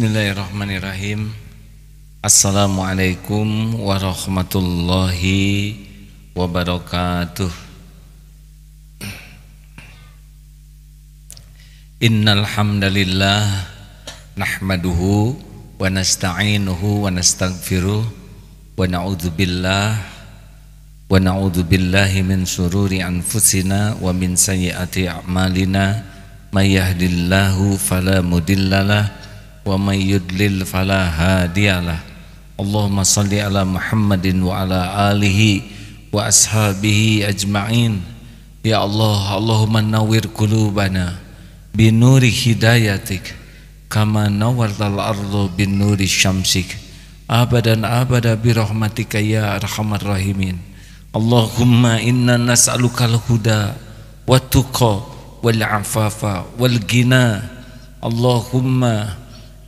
Bismillahirrahmanirrahim. Assalamualaikum warahmatullahi wabarakatuh. Innal hamdalillah nahmaduhu wa nasta'inuhu wa nastaghfiruh wa na'udzu billahi min syururi anfusina wa min sayyiati a'malina may yahdihillahu fala mudhillalah wa may yudlil fala hadiyalah. Allahumma shalli ala Muhammadin wa ala alihi wa ashabihi ajma'in. Ya Allah, Allahumma nawwir qulubana binuri hidayatik kama nawwartal ardu binuri syamsik abadan abada birahmatika ya arhamar rahimin. Allahumma inna nas'alukal huda wat tuqa wal afafa wal ghina. Allahumma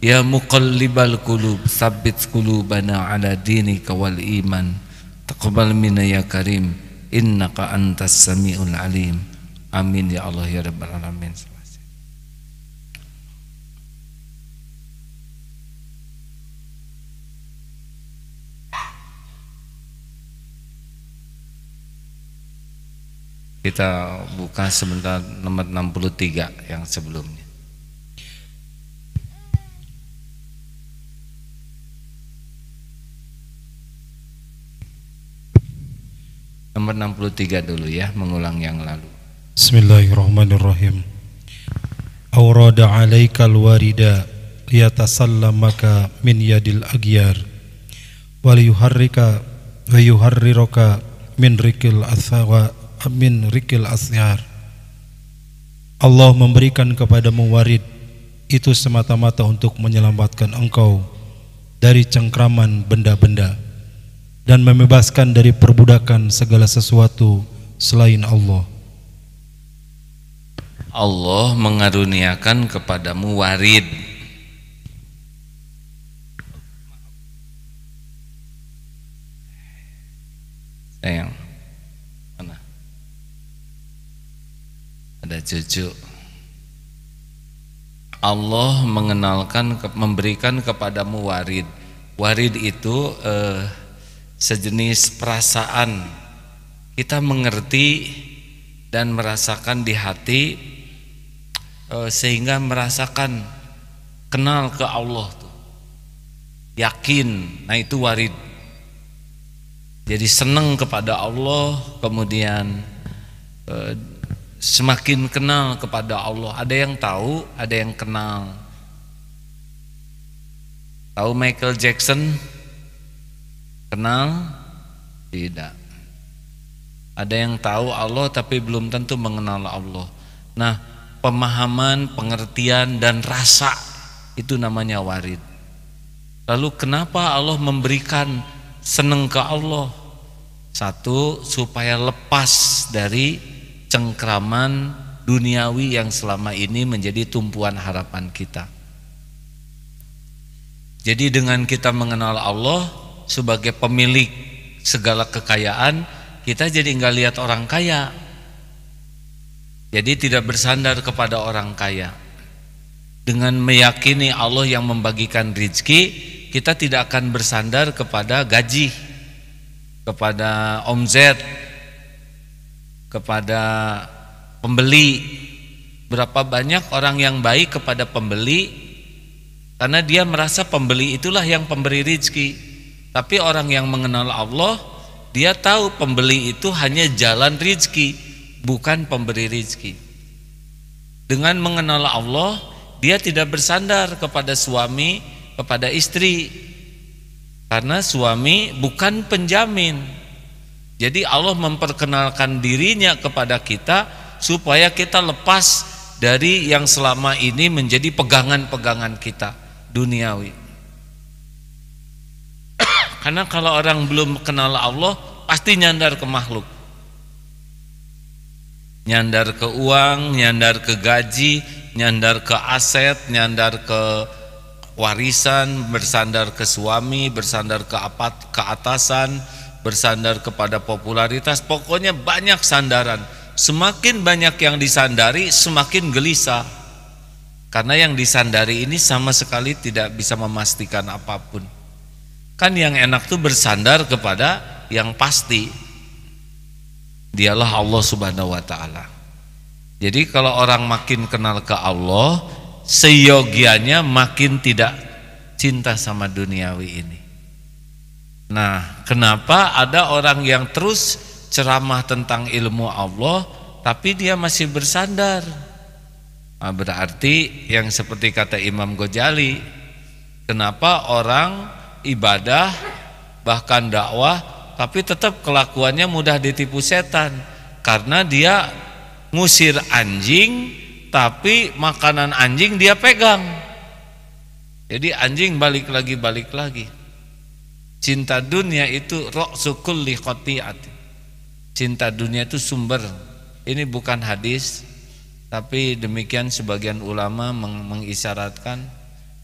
ya muqallibal qulub tsabbit qulubana ala dinika wal iman. Taqabbal minna ya karim innaka antas samiul alim. Amin ya Allah ya rabbal alamin. Kita buka sebentar nomor 63 yang sebelumnya. Nomor 63 dulu ya, mengulang yang lalu. Bismillahirrahmanirrahim. Awrada alaikal warida liyatasallamaka min yadil aghyar wa liyuharrika wa yuharriruka min rikil asyar. Allah memberikan kepadamu warid itu semata-mata untuk menyelamatkan engkau dari cengkraman benda-benda dan membebaskan dari perbudakan segala sesuatu selain Allah. Allah mengaruniakan kepadamu warid. Sayang, mana? Ada cucu. Allah memberikan kepadamu warid. Warid itu sejenis perasaan, kita mengerti dan merasakan di hati, sehingga merasakan kenal ke Allah tuh, yakin. Nah itu warid. Jadi senang kepada Allah, kemudian semakin kenal kepada Allah. Ada yang tahu, ada yang kenal. Tahu Michael Jackson? Kenal? Tidak. Ada yang tahu Allah tapi belum tentu mengenal Allah. Nah, pemahaman, pengertian dan rasa itu namanya warid. Lalu kenapa Allah memberikan senang ke Allah? Satu, supaya lepas dari cengkraman duniawi yang selama ini menjadi tumpuan harapan kita. Jadi dengan kita mengenal Allah sebagai pemilik segala kekayaan, kita jadi nggak lihat orang kaya. Jadi tidak bersandar kepada orang kaya. Dengan meyakini Allah yang membagikan rezeki, kita tidak akan bersandar kepada gaji, kepada omzet, kepada pembeli. Berapa banyak orang yang baik kepada pembeli karena dia merasa pembeli itulah yang pemberi rezeki. Tapi orang yang mengenal Allah, dia tahu pembeli itu hanya jalan rezeki, bukan pemberi rezeki. Dengan mengenal Allah, dia tidak bersandar kepada suami, kepada istri, karena suami bukan penjamin. Jadi Allah memperkenalkan dirinya kepada kita supaya kita lepas dari yang selama ini menjadi pegangan-pegangan kita duniawi. Karena kalau orang belum kenal Allah pasti nyandar ke makhluk, nyandar ke uang, nyandar ke gaji, nyandar ke aset, nyandar ke warisan, bersandar ke suami, bersandar ke atasan, bersandar kepada popularitas. Pokoknya banyak sandaran. Semakin banyak yang disandari, semakin gelisah. Karena yang disandari ini sama sekali tidak bisa memastikan apapun. Kan yang enak tuh bersandar kepada yang pasti. Dialah Allah Subhanahu wa taala. Jadi kalau orang makin kenal ke Allah, seyogianya makin tidak cinta sama duniawi ini. Nah, kenapa ada orang yang terus ceramah tentang ilmu Allah tapi dia masih bersandar? Nah, berarti yang seperti kata Imam Ghazali, kenapa orang ibadah bahkan dakwah tapi tetap kelakuannya mudah ditipu setan? Karena dia ngusir anjing tapi makanan anjing dia pegang. Jadi anjing balik lagi. Cinta dunia itu ra'su kulli khati'at. Cinta dunia itu sumber. Ini bukan hadis, tapi demikian sebagian ulama mengisyaratkan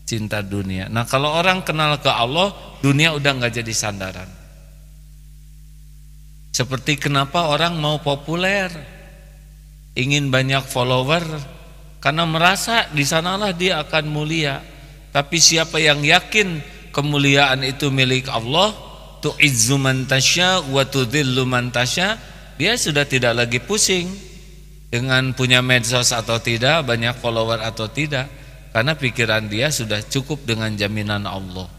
cinta dunia. Nah, kalau orang kenal ke Allah, dunia udah nggak jadi sandaran. Seperti kenapa orang mau populer, ingin banyak follower, karena merasa di sanalah dia akan mulia. Tapi siapa yang yakin kemuliaan itu milik Allah, tu'izzu man tasya wa tudhillu man tasya, dia sudah tidak lagi pusing dengan punya medsos atau tidak, banyak follower atau tidak, karena pikiran dia sudah cukup dengan jaminan Allah.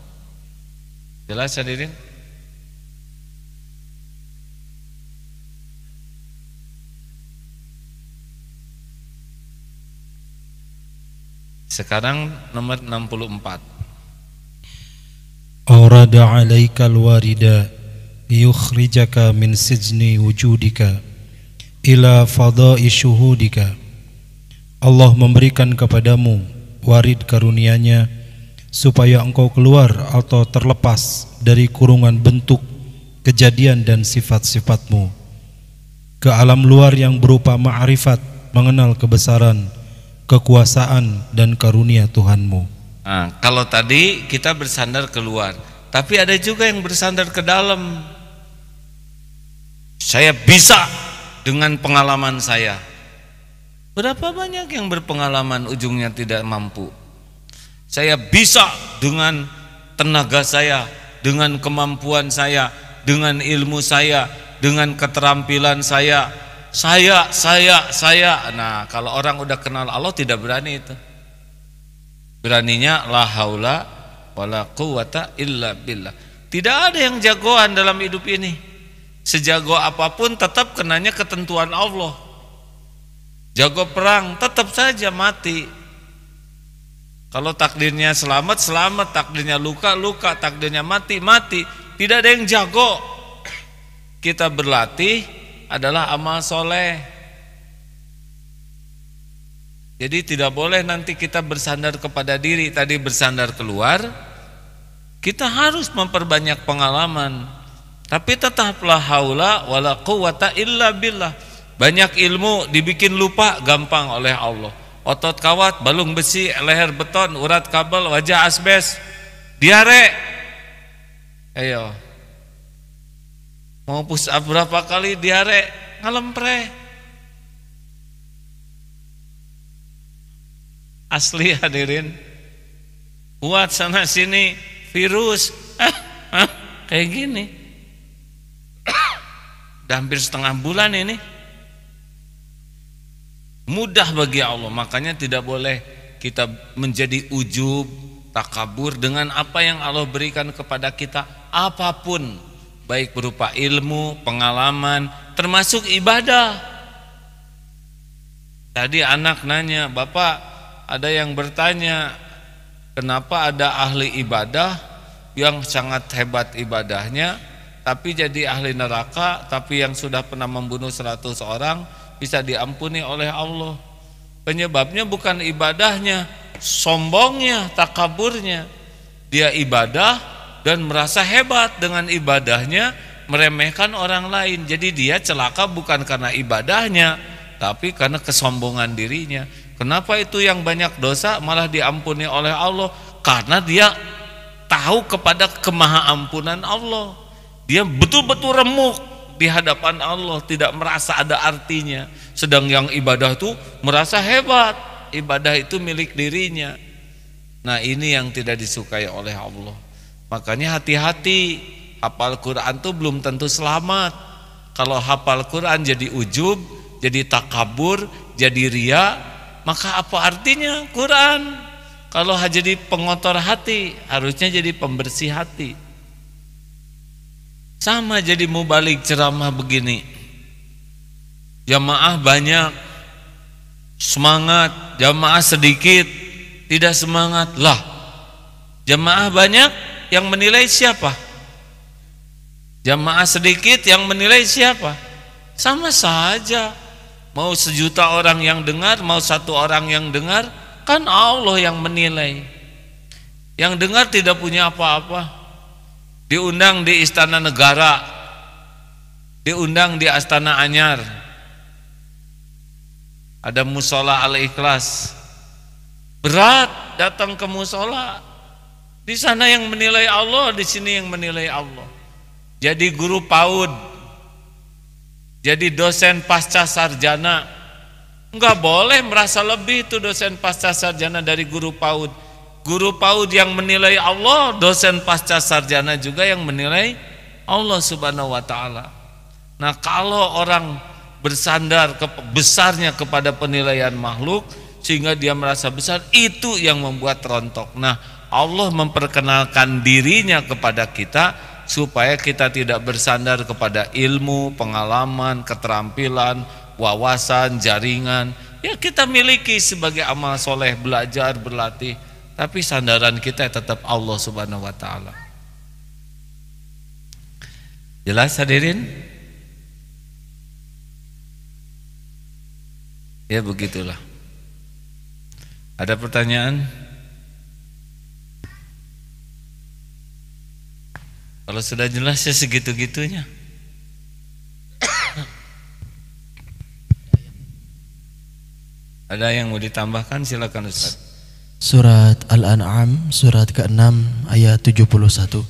Jelas hadirin? Sekarang nomor 64. Aurada 'alaikal warida liyukhrijaka min sijni wujudika ila fada'i syuhudika. Allah memberikan kepadamu warid karunia-Nya supaya engkau keluar atau terlepas dari kurungan bentuk, kejadian dan sifat-sifatmu ke alam luar yang berupa ma'rifat, mengenal kebesaran, kekuasaan dan karunia Tuhanmu. Nah, kalau tadi kita bersandar keluar, tapi ada juga yang bersandar ke dalam. Saya bisa dengan pengalaman saya. Berapa banyak yang berpengalaman ujungnya tidak mampu? Saya bisa dengan tenaga saya, dengan kemampuan saya, dengan ilmu saya, dengan keterampilan saya. Nah, kalau orang udah kenal Allah tidak berani itu. Beraninya la haula wala quwata illa billah. Tidak ada yang jagoan dalam hidup ini. Sejago apapun tetap kenanya ketentuan Allah. Jago perang tetap saja mati. Kalau takdirnya selamat, selamat. Takdirnya luka, luka. Takdirnya mati, mati. Tidak ada yang jago. Kita berlatih adalah amal soleh. Jadi tidak boleh nanti kita bersandar kepada diri, tadi bersandar keluar. Kita harus memperbanyak pengalaman. Tapi tetaplah haula wala quwata illa billah. Banyak ilmu dibikin lupa gampang oleh Allah. Otot kawat, balung besi, leher beton, urat kabel, wajah asbes, diare. Ayo. Mau push up berapa kali diare, ngalempre. Asli hadirin. Kuat sana sini, virus. Kayak gini. Udah hampir setengah bulan ini. Mudah bagi Allah, makanya tidak boleh kita menjadi ujub, takabur dengan apa yang Allah berikan kepada kita, apapun, baik berupa ilmu, pengalaman, termasuk ibadah. Tadi anak nanya, Bapak, ada yang bertanya, kenapa ada ahli ibadah yang sangat hebat ibadahnya, tapi jadi ahli neraka, tapi yang sudah pernah membunuh 100 orang bisa diampuni oleh Allah. Penyebabnya bukan ibadahnya, sombongnya, takaburnya. Dia ibadah dan merasa hebat dengan ibadahnya, meremehkan orang lain. Jadi dia celaka bukan karena ibadahnya, tapi karena kesombongan dirinya. Kenapa itu yang banyak dosa malah diampuni oleh Allah? Karena dia tahu kepada kemahaampunan Allah. Dia betul-betul remuk di hadapan Allah, tidak merasa ada artinya. Sedang yang ibadah itu merasa hebat. ibadah itu milik dirinya. Nah ini yang tidak disukai oleh Allah. Makanya hati-hati, hafal Quran tuh belum tentu selamat. Kalau hafal Quran jadi ujub, jadi takabur, jadi ria, maka apa artinya Quran? Kalau jadi pengotor hati, harusnya jadi pembersih hati. Sama jadi mubalik ceramah begini, jamaah banyak semangat, jamaah sedikit tidak semangat. Lah, jamaah banyak yang menilai siapa? Jamaah sedikit yang menilai siapa? Sama saja. Mau 1 juta orang yang dengar, mau 1 orang yang dengar, kan Allah yang menilai. Yang dengar tidak punya apa-apa. Diundang di Istana Negara, diundang di Astana Anyar, ada musola Al-Ikhlas, berat datang ke musola. Di sana yang menilai Allah, di sini yang menilai Allah. Jadi guru PAUD, jadi dosen pasca sarjana, enggak boleh merasa lebih itu dosen pasca sarjana dari guru PAUD. Guru PAUD yang menilai Allah, dosen pasca sarjana juga yang menilai Allah Subhanahu wa taala. Nah, kalau orang bersandar besarnya kepada penilaian makhluk sehingga dia merasa besar, itu yang membuat rontok. Nah, Allah memperkenalkan dirinya kepada kita supaya kita tidak bersandar kepada ilmu, pengalaman, keterampilan, wawasan, jaringan. Ya kita miliki sebagai amal soleh, belajar, berlatih. Tapi sandaran kita tetap Allah Subhanahu wa ta'ala. Jelas hadirin? Ya begitulah. Ada pertanyaan? Kalau sudah jelas ya segitu-gitunya. Ada yang mau ditambahkan, silakan Ustaz. Surat Al-An'am surat ke-6 ayat 71.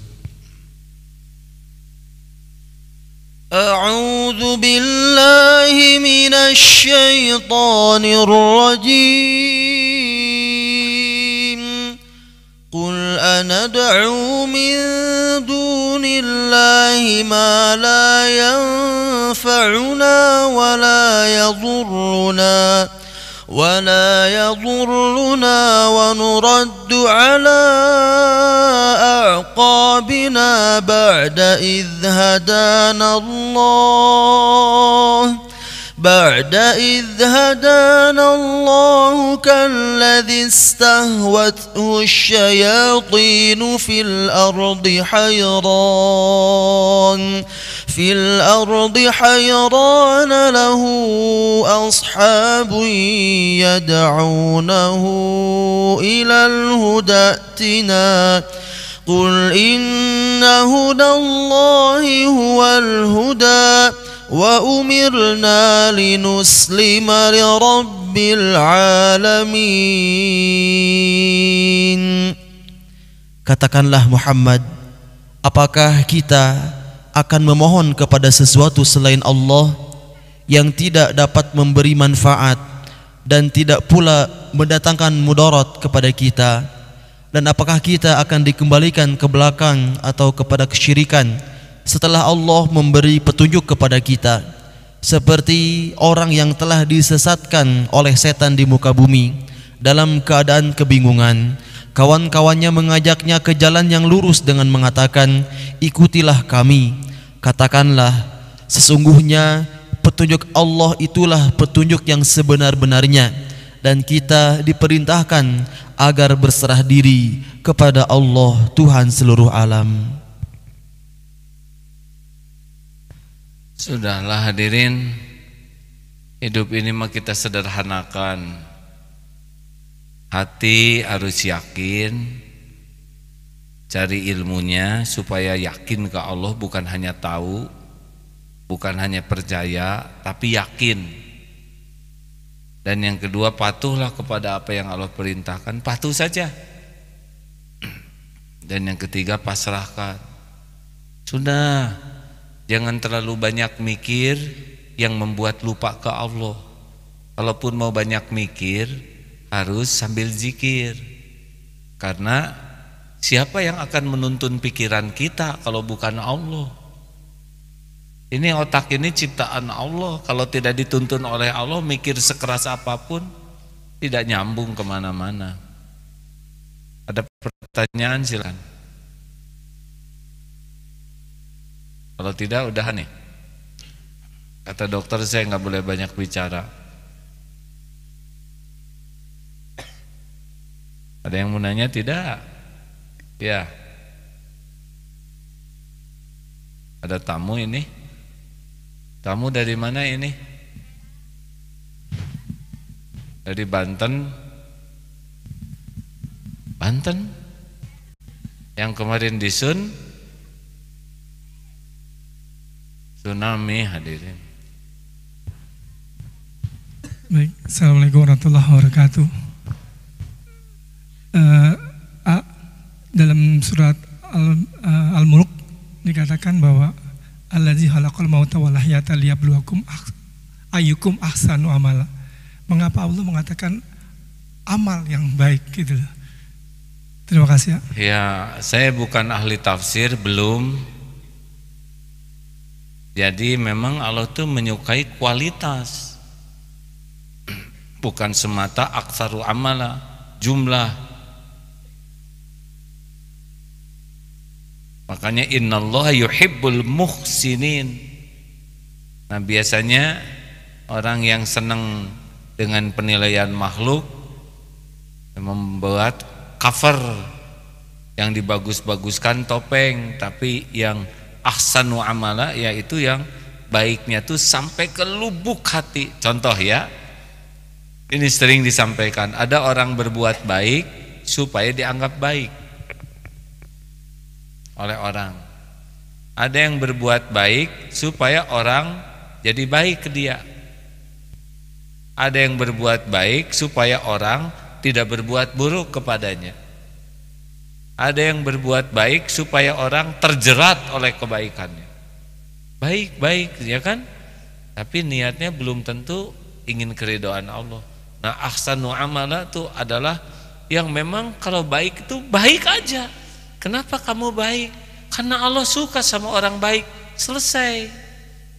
A'udzu billahi minasy syaithanir rajim. Qul anad'u min dunillahi ma la yanfa'una wa la yadhurruna ونرد على أعقابنا بعد إذ هدانا الله كالذي استهوته الشياطين في الأرض حيران له أصحاب يدعونه إلى الهدى ائتنا قل إن هدى الله هو الهدى وأمرنا لنسلم لرب العالمين. Katakanlah Muhammad, apakah kita akan memohon kepada sesuatu selain Allah yang tidak dapat memberi manfaat dan tidak pula mendatangkan mudarat kepada kita? Dan apakah kita akan dikembalikan ke belakang atau kepada kesyirikan setelah Allah memberi petunjuk kepada kita? Seperti orang yang telah disesatkan oleh setan di muka bumi dalam keadaan kebingungan, kawan-kawannya mengajaknya ke jalan yang lurus dengan mengatakan, ikutilah kami. Katakanlah, sesungguhnya petunjuk Allah itulah petunjuk yang sebenar-benarnya, dan kita diperintahkan agar berserah diri kepada Allah Tuhan seluruh alam. Sudahlah hadirin, hidup ini mah kita sederhanakan. Hati harus yakin, cari ilmunya supaya yakin ke Allah, bukan hanya tahu, bukan hanya percaya, tapi yakin. Dan yang kedua, patuhlah kepada apa yang Allah perintahkan, patuh saja. Dan yang ketiga, pasrahkan. Sudah, jangan terlalu banyak mikir yang membuat lupa ke Allah. Kalaupun mau banyak mikir, harus sambil zikir. Karena siapa yang akan menuntun pikiran kita kalau bukan Allah? Ini otak ini ciptaan Allah. Kalau tidak dituntun oleh Allah, mikir sekeras apapun tidak nyambung kemana-mana. Ada pertanyaan silakan. Kalau tidak udah nih. Kata dokter saya nggak boleh banyak bicara. Ada yang mau nanya tidak? Ya. Ada tamu ini. Tamu dari mana ini? Dari Banten. Banten. Yang kemarin di tsunami hadirin. Baik, Assalamualaikum warahmatullahi wabarakatuh. Dalam surat Al-Mulk dikatakan bahwa Allazi khalaqal mauta wal hayyata liyabluwakum ayyukum ahsanu amala. Mengapa Allah mengatakan amal yang baik gitu? Terima kasih ya. Ya, saya bukan ahli tafsir, belum. Jadi memang Allah tuh menyukai kualitas, bukan semata aksaru amala, jumlah. Makanya innallaha yuhibbul muhsinin. Nah, biasanya orang yang senang dengan penilaian makhluk membuat cover yang dibagus-baguskan topeng, tapi yang ahsanu amala yaitu yang baiknya tuh sampai ke lubuk hati. Contoh ya, ini sering disampaikan, ada orang berbuat baik supaya dianggap baik oleh orang. Ada yang berbuat baik supaya orang jadi baik ke dia. Ada yang berbuat baik supaya orang tidak berbuat buruk kepadanya. Ada yang berbuat baik supaya orang terjerat oleh kebaikannya. Baik-baik ya kan? Tapi niatnya belum tentu ingin keridhaan Allah. Nah, ahsanu amala itu adalah yang memang kalau baik itu baik aja. Kenapa kamu baik? Karena Allah suka sama orang baik. Selesai.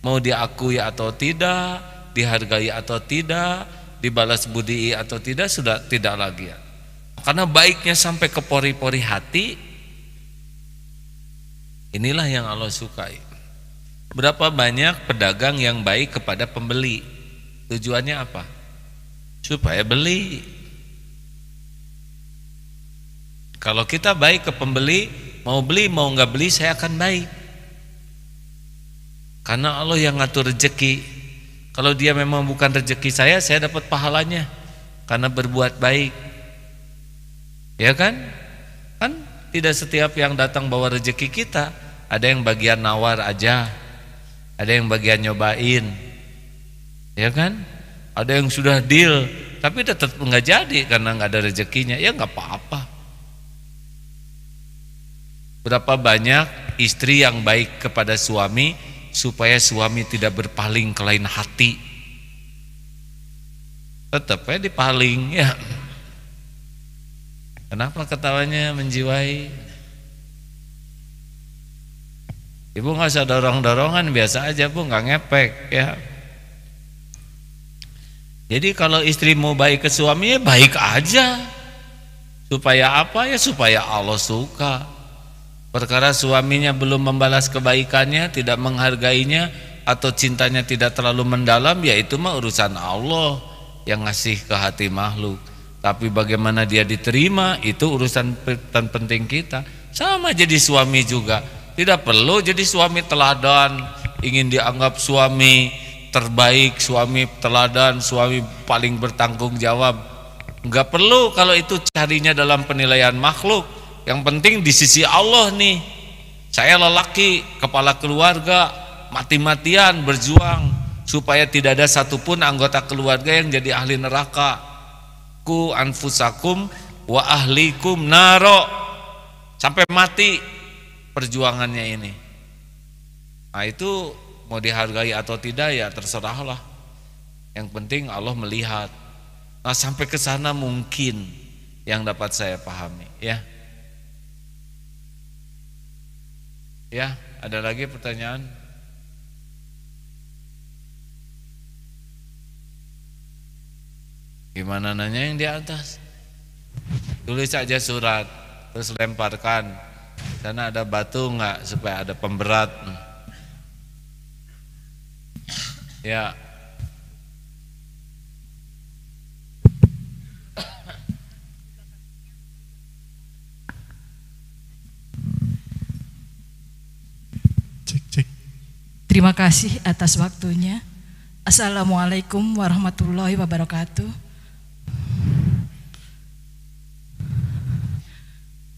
Mau diakui atau tidak, dihargai atau tidak, dibalas budi atau tidak, sudah tidak lagi ya. Karena baiknya sampai ke pori-pori hati. Inilah yang Allah sukai. Berapa banyak pedagang yang baik kepada pembeli? Tujuannya apa? Supaya beli. Kalau kita baik ke pembeli, mau beli mau nggak beli saya akan baik. Karena Allah yang ngatur rezeki. Kalau dia memang bukan rezeki saya dapat pahalanya karena berbuat baik. Ya kan? Kan tidak setiap yang datang bawa rezeki kita. Ada yang bagian nawar aja, ada yang bagian nyobain, ya kan? Ada yang sudah deal tapi tetap nggak jadi karena nggak ada rezekinya. Ya nggak apa-apa. Berapa banyak istri yang baik kepada suami supaya suami tidak berpaling ke lain hati. Tetap ya dipaling ya. Kenapa ketawanya menjiwai? Ibu nggak usah dorong-dorongan, biasa aja Bu, nggak ngepek ya. Jadi kalau istri mau baik ke suaminya baik aja. Supaya apa ya? Supaya Allah suka. Perkara suaminya belum membalas kebaikannya, tidak menghargainya, atau cintanya tidak terlalu mendalam, ya itu mah urusan Allah yang ngasih ke hati makhluk. Tapi bagaimana dia diterima, itu urusan penting kita. Sama jadi suami juga. Tidak perlu jadi suami teladan, ingin dianggap suami terbaik, suami teladan, suami paling bertanggung jawab. Enggak perlu kalau itu carinya dalam penilaian makhluk. Yang penting di sisi Allah nih. Saya lelaki, kepala keluarga, mati-matian berjuang supaya tidak ada satupun anggota keluarga yang jadi ahli neraka. Ku anfusakum wa ahlikum naro. Sampai mati perjuangannya ini. Nah itu mau dihargai atau tidak ya terserahlah. Yang penting Allah melihat. Nah, sampai ke sana mungkin yang dapat saya pahami, ya. Ya, ada lagi pertanyaan? Gimana nanya yang di atas? Tulis saja surat, terus lemparkan. Sana ada batu enggak supaya ada pemberat? Ya. Cek. Terima kasih atas waktunya. Assalamualaikum warahmatullahi wabarakatuh.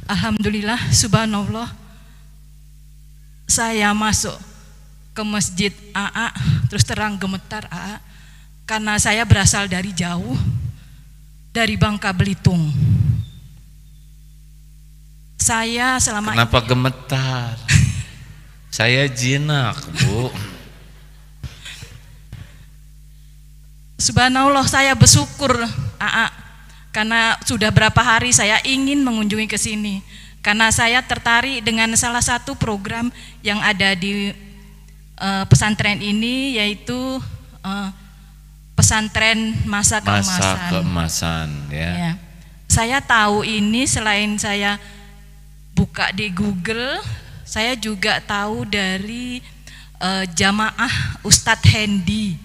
Alhamdulillah, subhanallah. Saya masuk ke masjid AA, terus terang gemetar AA, karena saya berasal dari jauh, dari Bangka Belitung. Saya selama Kenapa gemetar? Saya jinak, Bu. Subhanallah, saya bersyukur AA, karena sudah berapa hari saya ingin mengunjungi ke sini, karena saya tertarik dengan salah satu program yang ada di pesantren ini, yaitu pesantren masa keemasan. Ya. Saya tahu ini, selain saya buka di Google, saya juga tahu dari jamaah Ustadz Hendi.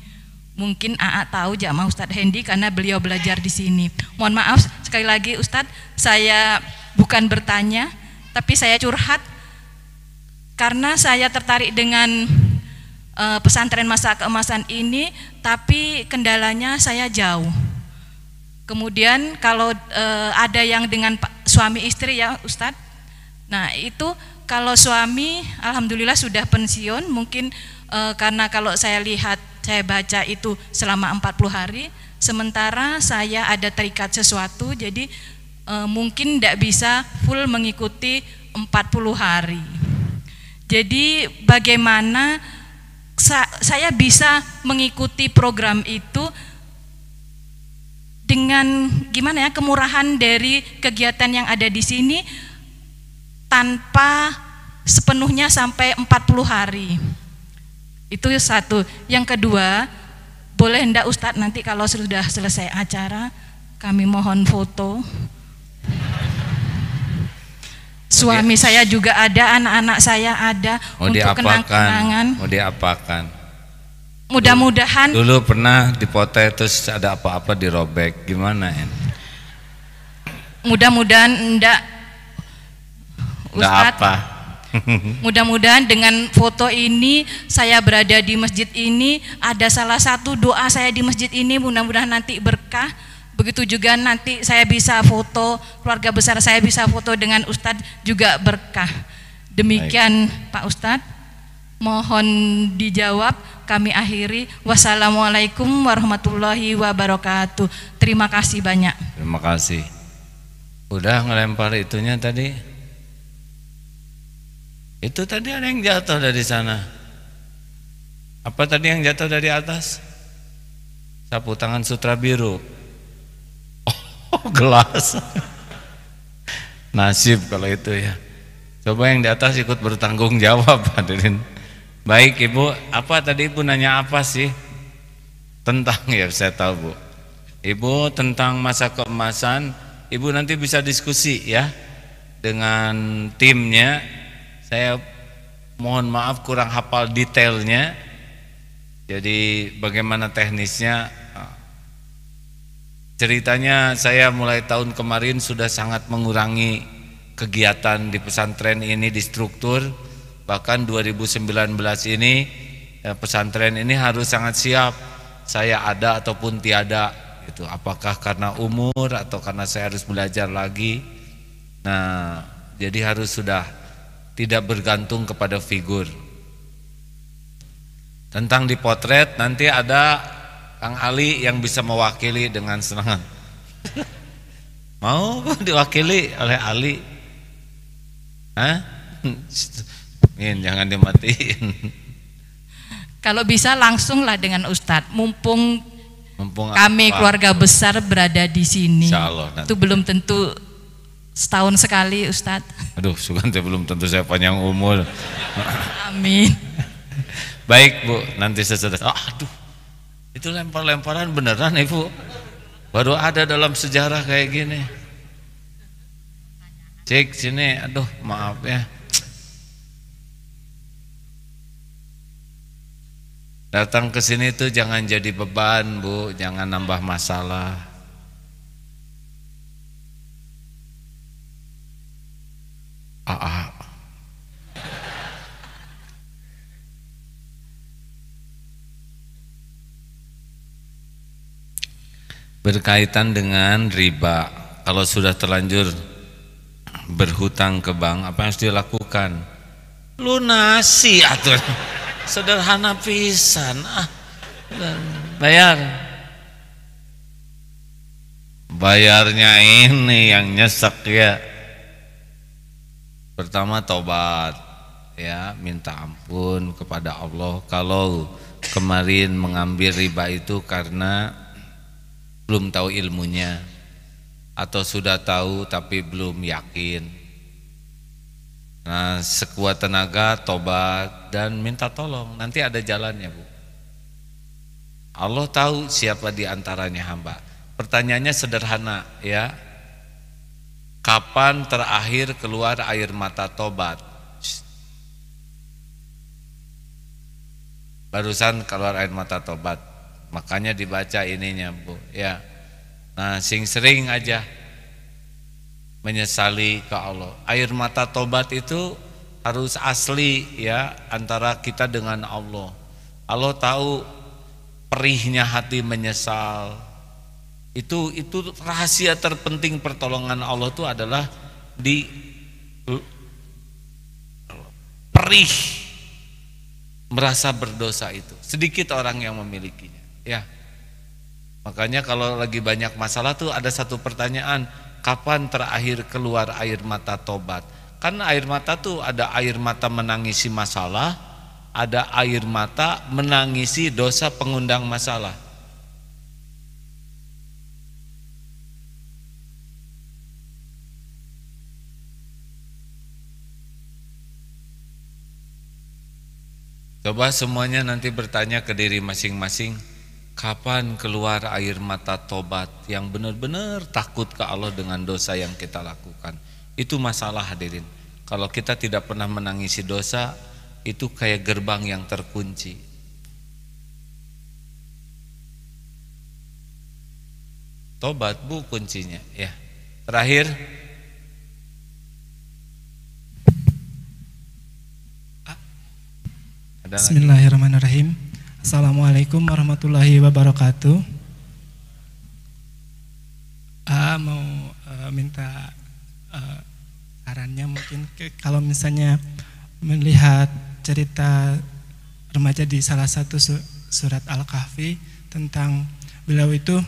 Mungkin AA tahu jamaah Ustadz Hendi karena beliau belajar di sini. Mohon maaf sekali lagi Ustadz, saya bukan bertanya, tapi saya curhat karena saya tertarik dengan pesantren masa keemasan ini, tapi kendalanya saya jauh. Kemudian kalau ada yang dengan suami istri ya Ustadz, nah itu kalau suami alhamdulillah sudah pensiun, mungkin karena kalau saya lihat, saya baca itu selama 40 hari, sementara saya ada terikat sesuatu, jadi mungkin tidak bisa full mengikuti 40 hari. Jadi bagaimana saya bisa mengikuti program itu dengan gimana ya, kemurahan dari kegiatan yang ada di sini tanpa sepenuhnya sampai 40 hari. Itu satu. Yang kedua, boleh hendak Ustadz nanti kalau sudah selesai acara kami mohon foto. Suami saya juga ada, anak-anak saya ada, untuk kenang-kenangan. Mau diapakan? Mudah-mudahan. Dulu pernah dipotret terus ada apa-apa dirobek, gimana ya? Mudah-mudahan enggak Ustadz. Apa? Mudah-mudahan dengan foto ini saya berada di masjid ini, ada salah satu doa saya di masjid ini, mudah-mudahan nanti berkah. Begitu juga nanti saya bisa foto, keluarga besar saya bisa foto dengan Ustadz juga berkah. Demikian baik. Pak Ustadz, mohon dijawab. Kami akhiri. Wassalamualaikum warahmatullahi wabarakatuh. Terima kasih banyak. Terima kasih. Udah ngelempar itunya tadi? Itu tadi ada yang jatuh dari sana. Apa tadi yang jatuh dari atas? Sapu tangan sutra biru. Oh, gelas. Nasib kalau itu ya. Coba yang di atas ikut bertanggung jawab, hadirin. Baik Ibu, apa tadi Ibu nanya apa sih? Tentang, ya saya tahu Bu. Ibu tentang masa keemasan, Ibu nanti bisa diskusi ya dengan timnya. Saya mohon maaf kurang hafal detailnya. Jadi bagaimana teknisnya? Ceritanya saya mulai tahun kemarin sudah sangat mengurangi kegiatan di pesantren ini di struktur. Bahkan 2019 ini pesantren ini harus sangat siap. Saya ada ataupun tiada gitu. Apakah karena umur atau karena saya harus belajar lagi. Nah, jadi harus sudah tidak bergantung kepada figur. Tentang dipotret nanti ada Kang Ali yang bisa mewakili dengan senang. Mau diwakili oleh Ali? Hah? Jangan dimatiin. Kalau bisa langsunglah dengan Ustadz, mumpung kami keluarga besar berada di sini. Insya Allah, itu belum tentu setahun sekali, Ustadz. Aduh, sugante belum tentu saya panjang umur. Amin. Baik Bu, nanti sesudah. Aduh, itu lempar-lemparan beneran Ibu. Baru ada dalam sejarah kayak gini. Cek sini, aduh maaf ya. Datang ke sini tuh jangan jadi beban Bu, jangan nambah masalah. Berkaitan dengan riba, kalau sudah terlanjur berhutang ke bank, apa yang harus dilakukan? Lunasi atuh. Sederhana pisan, bayar. Bayarnya ini yang nyesek ya. Pertama tobat ya, minta ampun kepada Allah kalau kemarin mengambil riba itu karena belum tahu ilmunya atau sudah tahu tapi belum yakin. Nah, sekuat tenaga tobat dan minta tolong, nanti ada jalannya Bu. Allah tahu siapa di antaranya hamba. Pertanyaannya sederhana ya. Kapan terakhir keluar air mata tobat? Barusan keluar air mata tobat. Makanya dibaca ininya Bu ya. Nah, sering aja menyesali ke Allah. Air mata tobat itu harus asli ya, antara kita dengan Allah. Allah tahu perihnya hati menyesal. Itu rahasia terpenting pertolongan Allah itu adalah di perih merasa berdosa itu. Sedikit orang yang memilikinya ya. Makanya kalau lagi banyak masalah tuh ada satu pertanyaan, kapan terakhir keluar air mata tobat? Kan air mata tuh ada air mata menangisi masalah, ada air mata menangisi dosa pengundang masalah. Coba semuanya nanti bertanya ke diri masing-masing, kapan keluar air mata tobat yang benar-benar takut ke Allah dengan dosa yang kita lakukan. Itu masalah hadirin. Kalau kita tidak pernah menangisi dosa, itu kayak gerbang yang terkunci. Tobat Bu kuncinya ya. Terakhir, Bismillahirrahmanirrahim. Assalamualaikum warahmatullahi wabarakatuh. Mau minta sarannya mungkin kalau misalnya melihat cerita remaja di salah satu surat Al-Kahfi tentang beliau itu,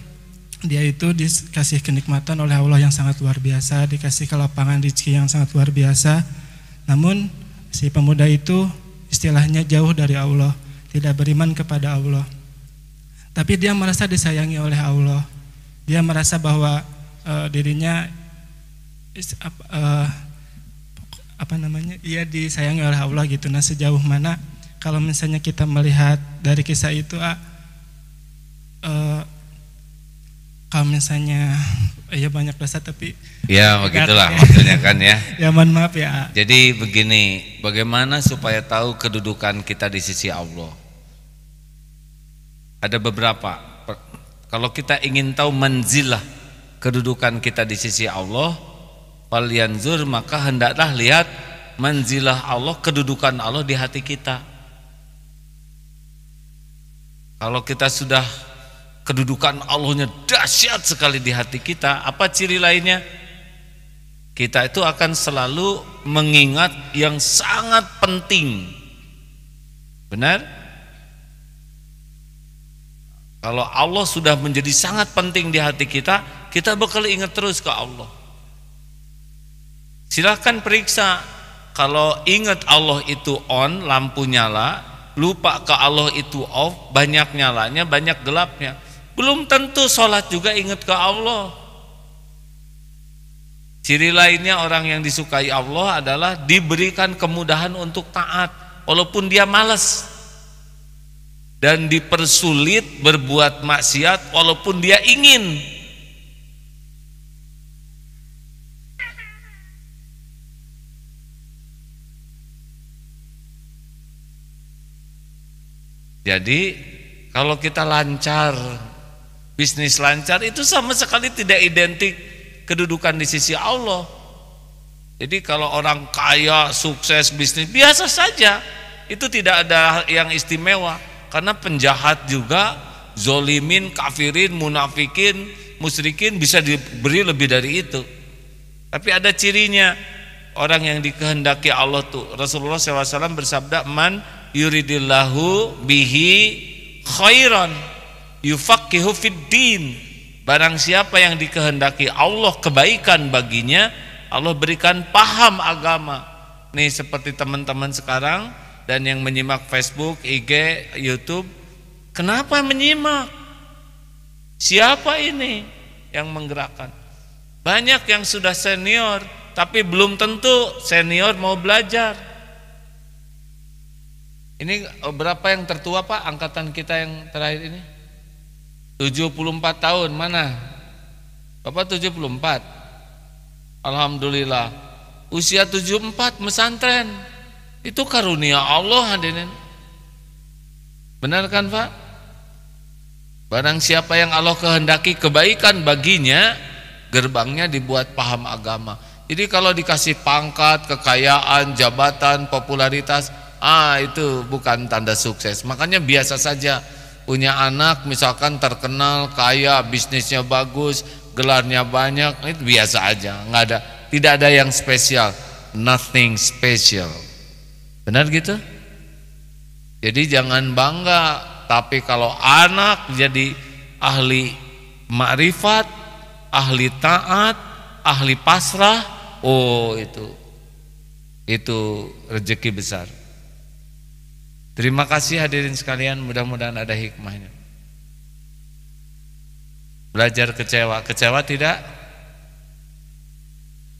dia itu dikasih kenikmatan oleh Allah yang sangat luar biasa, dikasih kelapangan rezeki yang sangat luar biasa. Namun si pemuda itu istilahnya jauh dari Allah, tidak beriman kepada Allah. Tapi dia merasa disayangi oleh Allah. Dia merasa bahwa dirinya ia disayangi oleh Allah gitu. Nah, sejauh mana kalau misalnya kita melihat dari kisah itu, kalau misalnya ya banyak dosa tapi ya begitulah maksudnya kan ya. Ya mohon maaf ya. Jadi begini, bagaimana supaya tahu kedudukan kita di sisi Allah? Ada beberapa. Kalau kita ingin tahu manzilah kedudukan kita di sisi Allah, falyanzur, maka hendaklah lihat manzilah Allah, kedudukan Allah di hati kita. Kalau kita sudah kedudukan Allahnya dahsyat sekali di hati kita, apa ciri lainnya? Kita itu akan selalu mengingat yang sangat penting. Benar? Kalau Allah sudah menjadi sangat penting di hati kita, kita bakal ingat terus ke Allah. Silahkan periksa, kalau ingat Allah itu on, lampu nyala, lupa ke Allah itu off, banyak nyalanya, banyak gelapnya. Belum tentu sholat juga ingat ke Allah. Ciri lainnya orang yang disukai Allah adalah diberikan kemudahan untuk taat walaupun dia malas, dan dipersulit berbuat maksiat walaupun dia ingin. Jadi kalau kita lancar, bisnis lancar, itu sama sekali tidak identik kedudukan di sisi Allah. Jadi kalau orang kaya, sukses, bisnis, biasa saja, itu tidak ada yang istimewa. Karena penjahat juga, zolimin, kafirin, munafikin, musyrikin bisa diberi lebih dari itu. Tapi ada cirinya, orang yang dikehendaki Allah tuh. Rasulullah SAW bersabda, man yuridillahu bihi khairan yufaqihu fid din. Barang siapa yang dikehendaki Allah kebaikan baginya, Allah berikan paham agama. Nih seperti teman-teman sekarang dan yang menyimak Facebook, IG, YouTube, kenapa menyimak? Siapa ini yang menggerakkan? Banyak yang sudah senior, tapi belum tentu senior mau belajar. Ini berapa yang tertua Pak, angkatan kita yang terakhir ini? 74 tahun, mana? Bapak 74? Alhamdulillah. Usia 74 mesantren. Itu karunia Allah hadirin. Benar kan Pak? Barang siapa yang Allah kehendaki kebaikan baginya, gerbangnya dibuat paham agama. Jadi kalau dikasih pangkat, kekayaan, jabatan, popularitas, itu bukan tanda sukses. Makanya biasa saja punya anak misalkan terkenal, kaya, bisnisnya bagus, gelarnya banyak, itu biasa aja, tidak ada yang spesial, nothing special. Benar gitu? Jadi jangan bangga, tapi kalau anak jadi ahli makrifat, ahli taat, ahli pasrah, itu rezeki besar. Terima kasih hadirin sekalian, mudah-mudahan ada hikmahnya. Belajar kecewa tidak?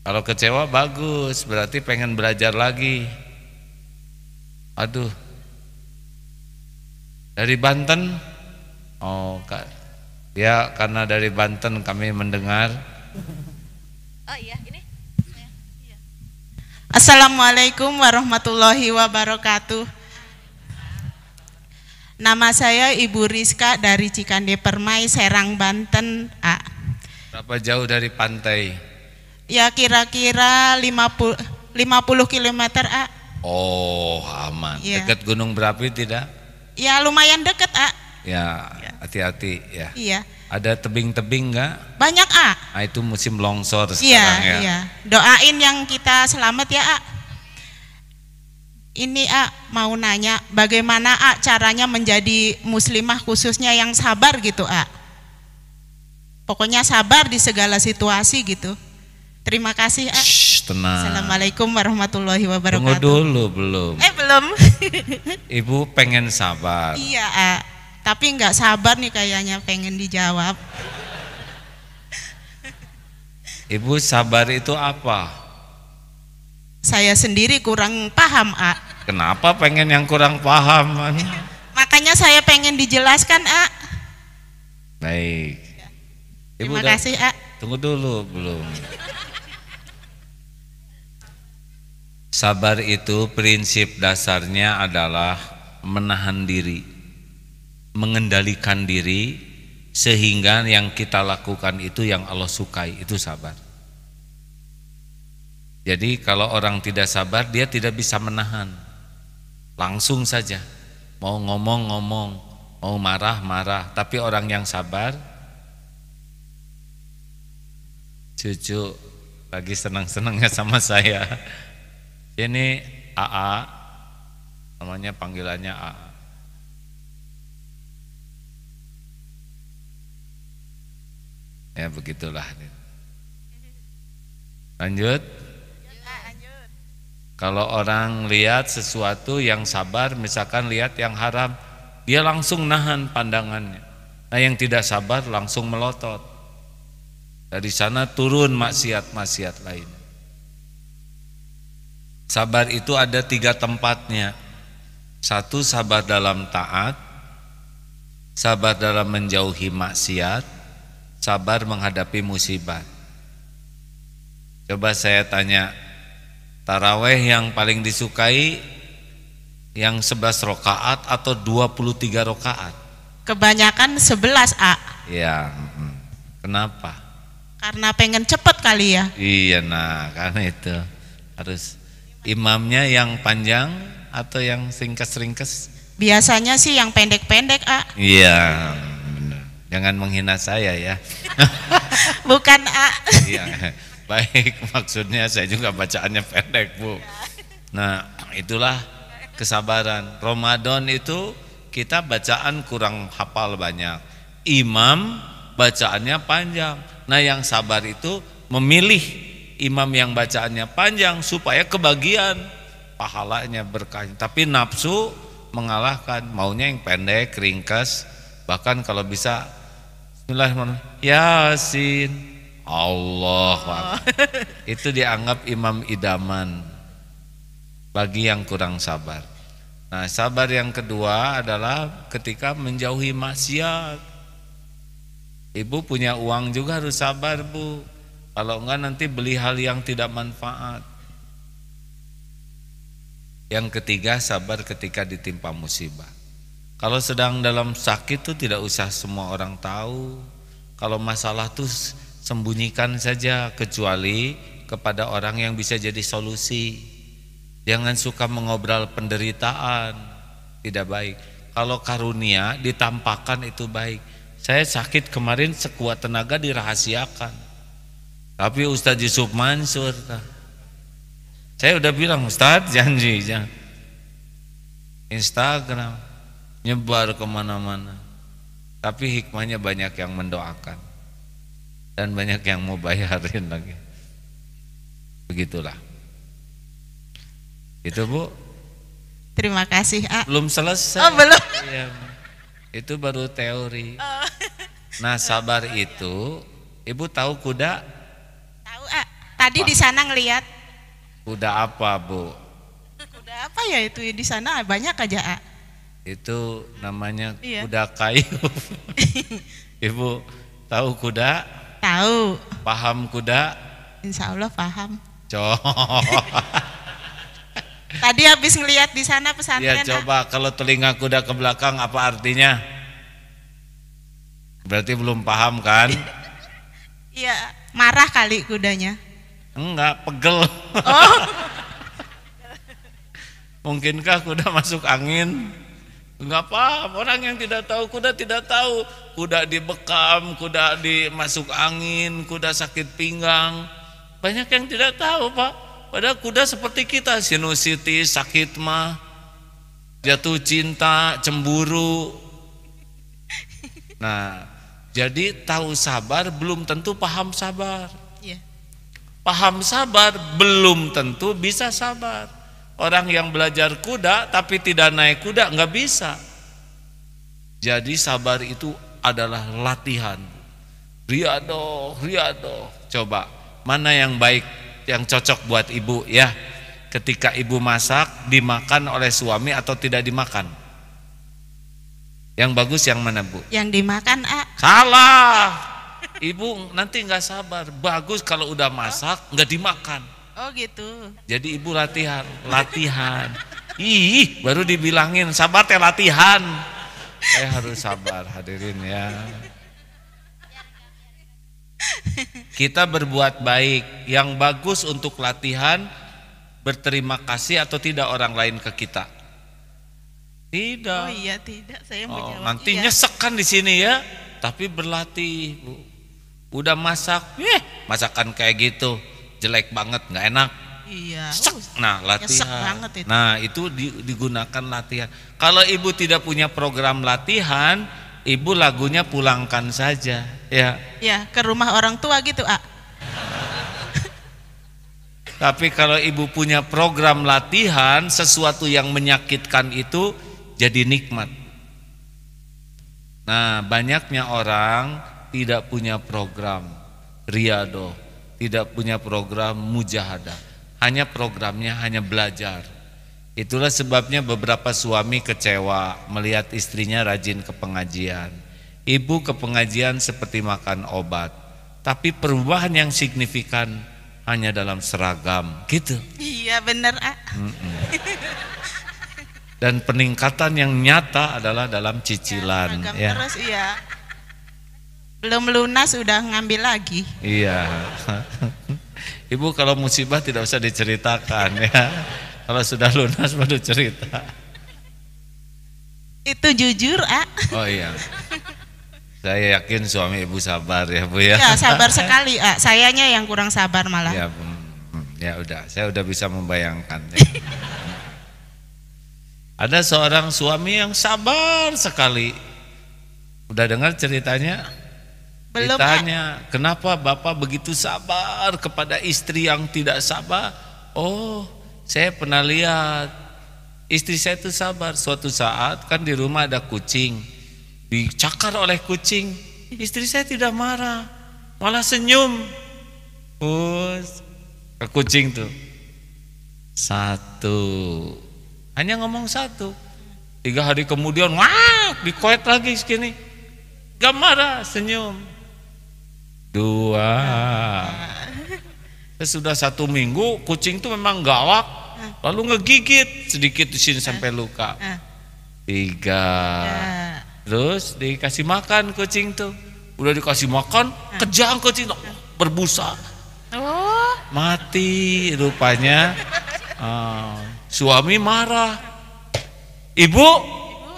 Kalau kecewa bagus, berarti pengen belajar lagi. Aduh, dari Banten? Ya karena dari Banten kami mendengar. Oh iya, ini. Iya. Assalamualaikum warahmatullahi wabarakatuh. Nama saya Ibu Rizka dari Cikande Permai, Serang, Banten. Berapa jauh dari pantai? Ya kira-kira 50 km. Oh aman. Ya. Dekat Gunung Berapi tidak? Ya lumayan dekat. Ya hati-hati ya. Iya. Ada tebing-tebing enggak? Banyak Itu musim longsor sekarang ya. Iya. Doain yang kita selamat ya Ini mau nanya, bagaimana caranya menjadi muslimah khususnya yang sabar gitu Pokoknya sabar di segala situasi gitu. Terima kasih tenang. Assalamualaikum warahmatullahi wabarakatuh. Tunggu dulu, belum. Belum. Ibu pengen sabar. Iya tapi nggak sabar nih kayaknya, pengen dijawab. Ibu sabar itu apa? Saya sendiri kurang paham Kenapa pengen yang kurang paham? Makanya saya pengen dijelaskan Baik. Ibu terima kasih Tunggu dulu, belum. Sabar itu prinsip dasarnya adalah menahan diri, mengendalikan diri, sehingga yang kita lakukan itu yang Allah sukai, itu sabar. Jadi kalau orang tidak sabar, dia tidak bisa menahan, langsung saja mau ngomong-ngomong, mau marah-marah. Tapi orang yang sabar, cucu lagi senang-senangnya sama saya, ini AA, namanya panggilannya AA. Ya begitulah. Lanjut. Kalau orang lihat sesuatu yang sabar, misalkan lihat yang haram, dia langsung nahan pandangannya. Nah yang tidak sabar langsung melotot. Dari sana turun maksiat-maksiat lain. Sabar itu ada 3 tempatnya. 1, sabar dalam taat, sabar dalam menjauhi maksiat, sabar menghadapi musibah. Coba saya tanya, taraweh yang paling disukai yang 11 rakaat atau 23 rakaat? Kebanyakan 11 A. Ya, kenapa? Karena pengen cepet kali ya. Iya, nah karena itu harus imamnya yang panjang atau yang ringkes-ringkes? Biasanya sih yang pendek-pendek A. Iya, benar. Jangan menghina saya ya. Bukan A. Iya, baik, maksudnya saya juga bacaannya pendek, Bu. Nah, itulah kesabaran. Ramadan itu kita bacaan kurang hafal banyak. Imam bacaannya panjang. Nah, yang sabar itu memilih imam yang bacaannya panjang supaya kebagian pahalanya, berkahnya. Tapi nafsu mengalahkan, maunya yang pendek, ringkas. Bahkan kalau bisa Bismillahirrahmanirrahim, Yasin, Allah. Itu dianggap imam idaman bagi yang kurang sabar. Nah, sabar yang kedua adalah ketika menjauhi maksiat. Ibu punya uang juga harus sabar, Bu. Kalau enggak nanti beli hal yang tidak manfaat. Yang ketiga, sabar ketika ditimpa musibah. Kalau sedang dalam sakit tuh tidak usah semua orang tahu. Kalau masalah tuh sembunyikan saja, kecuali kepada orang yang bisa jadi solusi. Jangan suka mengobrol penderitaan, tidak baik. Kalau karunia ditampakkan itu baik. Saya sakit kemarin sekuat tenaga dirahasiakan. Tapi Ustadz Yusuf Mansur, saya udah bilang, Ustadz janji jangan Instagram nyebar kemana-mana. Tapi hikmahnya banyak yang mendoakan dan banyak yang mau bayarin lagi. Begitulah. Itu, Bu. Terima kasih A. Belum selesai. Oh, belum. Iya, itu baru teori. Nah, sabar itu, Ibu tahu kuda? Tahu A. Tadi di sana ngelihat. Kuda apa, Bu? Kuda apa ya itu di sana banyak aja A. Itu namanya Iya. kuda kayu. Ibu tahu kuda? Tahu. Paham kuda? Insya Allah paham. Coba. Tadi habis ngelihat di sana pesantren. Ya, coba kalau telinga kuda ke belakang apa artinya? Berarti belum paham kan? Iya, marah kali kudanya. Enggak, pegel. Oh. Mungkinkah kuda masuk angin? Enggak paham. Orang yang tidak tahu kuda tidak tahu. Kuda dibekam, kuda dimasuk angin, kuda sakit pinggang. Banyak yang tidak tahu, Pak. Padahal kuda seperti kita, sinusitis, sakit mah, jatuh cinta, cemburu. Nah, jadi tahu sabar belum tentu paham sabar. Iya. Paham sabar belum tentu bisa sabar. Orang yang belajar kuda tapi tidak naik kuda nggak bisa. Jadi sabar itu adalah latihan. Riadoh. Coba mana yang baik, yang cocok buat ibu ya? Ketika ibu masak, dimakan oleh suami atau tidak dimakan? Yang bagus yang mana, Bu? Yang dimakan A. Salah. Ibu nanti nggak sabar. Bagus kalau udah masak nggak dimakan. Oh gitu. Jadi ibu latihan. Ih, baru dibilangin sabar teh latihan. Saya harus sabar, hadirin ya. Kita berbuat baik, yang bagus untuk latihan, berterima kasih atau tidak orang lain ke kita? Tidak. Oh iya tidak, saya mau jawab. Nanti iya. nyesek kan di sini ya, tapi berlatih, Bu. Udah masak, masakan kayak gitu jelek banget, nggak enak. Iya. Nah, latihan. Nyesek banget itu. Nah, itu digunakan latihan. Kalau ibu tidak punya program latihan, ibu lagunya pulangkan saja, ya. Ya, ke rumah orang tua gitu, A. Tapi kalau ibu punya program latihan, sesuatu yang menyakitkan itu jadi nikmat. Nah, banyaknya orang tidak punya program riyadhah, tidak punya program mujahadah. Hanya programnya hanya belajar. Itulah sebabnya beberapa suami kecewa melihat istrinya rajin ke pengajian. Ibu ke pengajian seperti makan obat, tapi perubahan yang signifikan hanya dalam seragam, gitu. Iya bener, Dan peningkatan yang nyata adalah dalam cicilan, ya. Terus iya. Belum lunas udah ngambil lagi. Iya. Ibu kalau musibah tidak usah diceritakan, ya. Kalau sudah lunas baru cerita. Itu jujur, Oh iya. Saya yakin suami ibu sabar ya, Bu ya. Ya, sabar sekali, sayanya yang kurang sabar malah. Ya, ya udah, saya udah bisa membayangkan. Ya. Ada seorang suami yang sabar sekali. Udah dengar ceritanya? Belum. Ditanya, kenapa Bapak begitu sabar kepada istri yang tidak sabar? Oh, saya pernah lihat istri saya itu sabar. Suatu saat kan di rumah ada kucing, dicakar oleh kucing. Istri saya tidak marah, malah senyum. Ke kucing tuh. Satu, hanya ngomong satu. 3 hari kemudian, wah, dikoet lagi segini. Gak marah, senyum. 2. Sesudah 1 minggu kucing itu memang galak, lalu ngegigit sedikit di sini sampai luka. 3. Terus dikasih makan kucing tuh, udah dikasih makan, kejang kucing tuh, berbusa, mati rupanya. Suami marah, ibu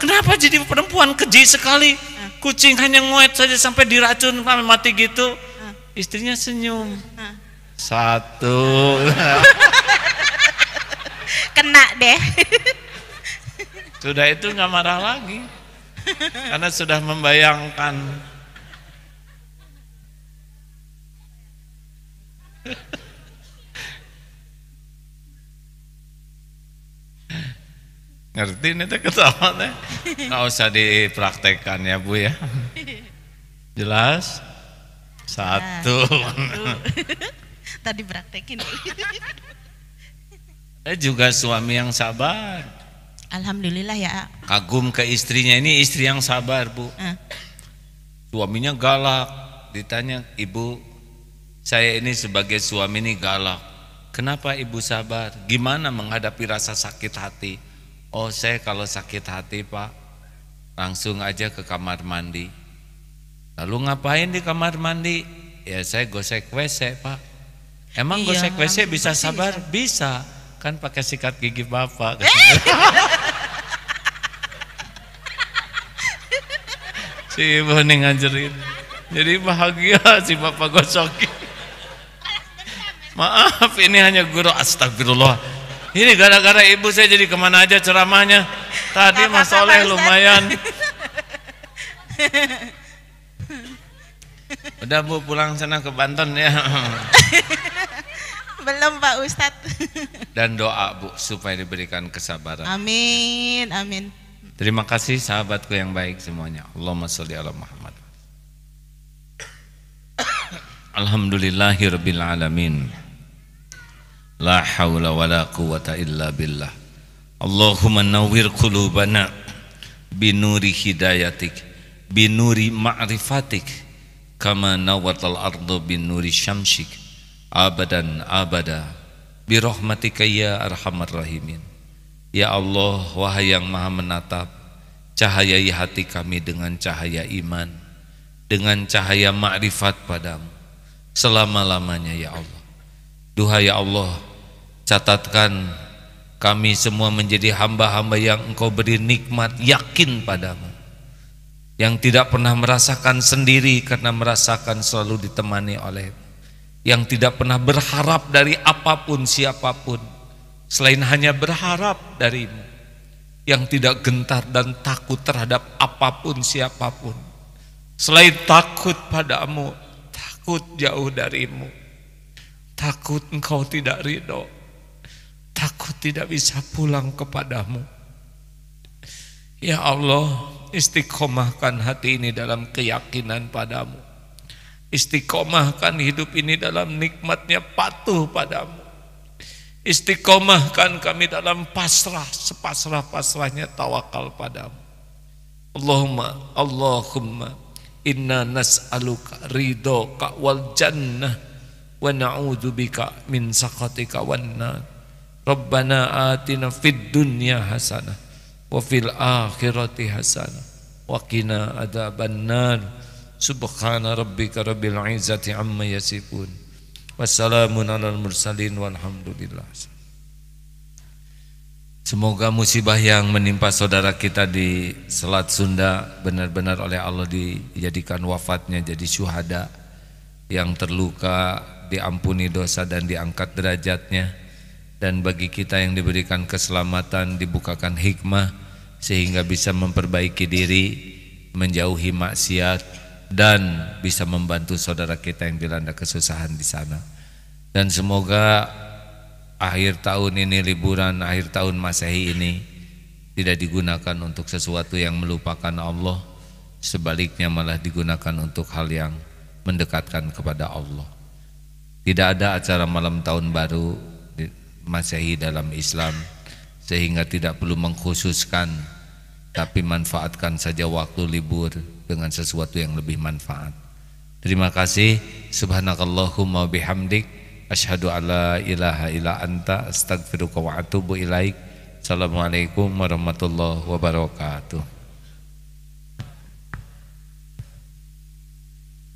kenapa jadi perempuan keji sekali? Kucing hanya ngoet saja sampai diracun sampai mati gitu. Istrinya senyum. 1. Kena deh. Sudah itu nggak marah lagi, karena sudah membayangkan. Ngerti nih teh ketawa teh. Nggak usah dipraktekkan ya Bu ya. Jelas? 1. Tadi praktekin. Saya juga suami yang sabar. Alhamdulillah ya. Kagum ke istrinya, ini istri yang sabar Bu. Suaminya galak. Ditanya, ibu, saya ini sebagai suami ini galak. Kenapa ibu sabar? Gimana menghadapi rasa sakit hati? Oh, saya kalau sakit hati Pak, langsung aja ke kamar mandi. Lalu ngapain di kamar mandi? Ya saya gosek WC Pak. Emang gosek WC bisa sabar? Bisa, kan pakai sikat gigi Bapak. Si ibu nih ngajarin, jadi bahagia si Bapak gosokin. Maaf, ini hanya guru. Astagfirullah. Ini gara-gara ibu saya jadi kemana aja ceramahnya. Tadi Mas Soleh lumayan. Udah Bu, pulang sana ke Banten ya. Belum Pak Ustadz. Dan doa Bu supaya diberikan kesabaran. Amin, amin. Terima kasih sahabatku yang baik semuanya. Allahumma sholli ala Muhammad. Alhamdulillahirabbil alamin. La haula wala quwata illa billah. Allahumma nawwir qulubana binuri hidayatik, binuri ma'rifatik, kama nawwatal ardu binuri syamsik, abadan abada, birahmatika ya arhamar rahimin. Ya Allah, wahai yang maha menatap, cahayai hati kami dengan cahaya iman, dengan cahaya ma'rifat padamu selama-lamanya ya Allah. Duhai ya Allah, catatkan kami semua menjadi hamba-hamba yang Engkau beri nikmat yakin padamu, yang tidak pernah merasakan sendiri karena merasakan selalu ditemani oleh, yang tidak pernah berharap dari apapun siapapun selain hanya berharap darimu, yang tidak gentar dan takut terhadap apapun siapapun selain takut padamu, takut jauh darimu, takut Engkau tidak ridho, takut tidak bisa pulang kepadamu. Ya Allah, istiqomahkan hati ini dalam keyakinan padamu. Istiqomahkan hidup ini dalam nikmatnya patuh padamu. Istiqomahkan kami dalam pasrah, sepasrah-pasrahnya tawakal padamu. Allahumma inna nas'aluka ridhoka wal jannah wa na'udzubika min sakhatika wan nar. Rabbana atina fid dunya hasanah wa fil akhirati hasanah wa qina adzabannar. Subhana rabbika rabbil izzati amma yasifun. Wassalamun alal mursalin walhamdulillah. Semoga musibah yang menimpa saudara kita di Selat Sunda benar-benar oleh Allah dijadikan wafatnya jadi syuhada, yang terluka diampuni dosa dan diangkat derajatnya, dan bagi kita yang diberikan keselamatan dibukakan hikmah sehingga bisa memperbaiki diri, menjauhi maksiat, dan bisa membantu saudara kita yang dilanda kesusahan di sana. Dan semoga akhir tahun ini, liburan akhir tahun Masehi ini tidak digunakan untuk sesuatu yang melupakan Allah, sebaliknya malah digunakan untuk hal yang mendekatkan kepada Allah. Tidak ada acara malam tahun baru Masehi dalam Islam, sehingga tidak perlu mengkhususkan, tapi manfaatkan saja waktu libur dengan sesuatu yang lebih manfaat. Terima kasih. Subhanakallahumma bihamdik asyhadu alla ilaha illa anta astaghfiruka wa atubu ilaik. Assalamualaikum warahmatullahi wabarakatuh.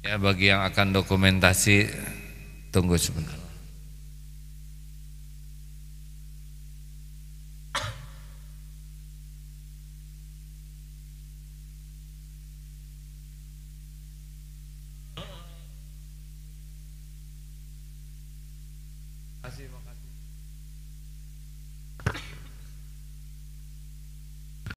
Ya, bagi yang akan dokumentasi tunggu sebentar. Makasih.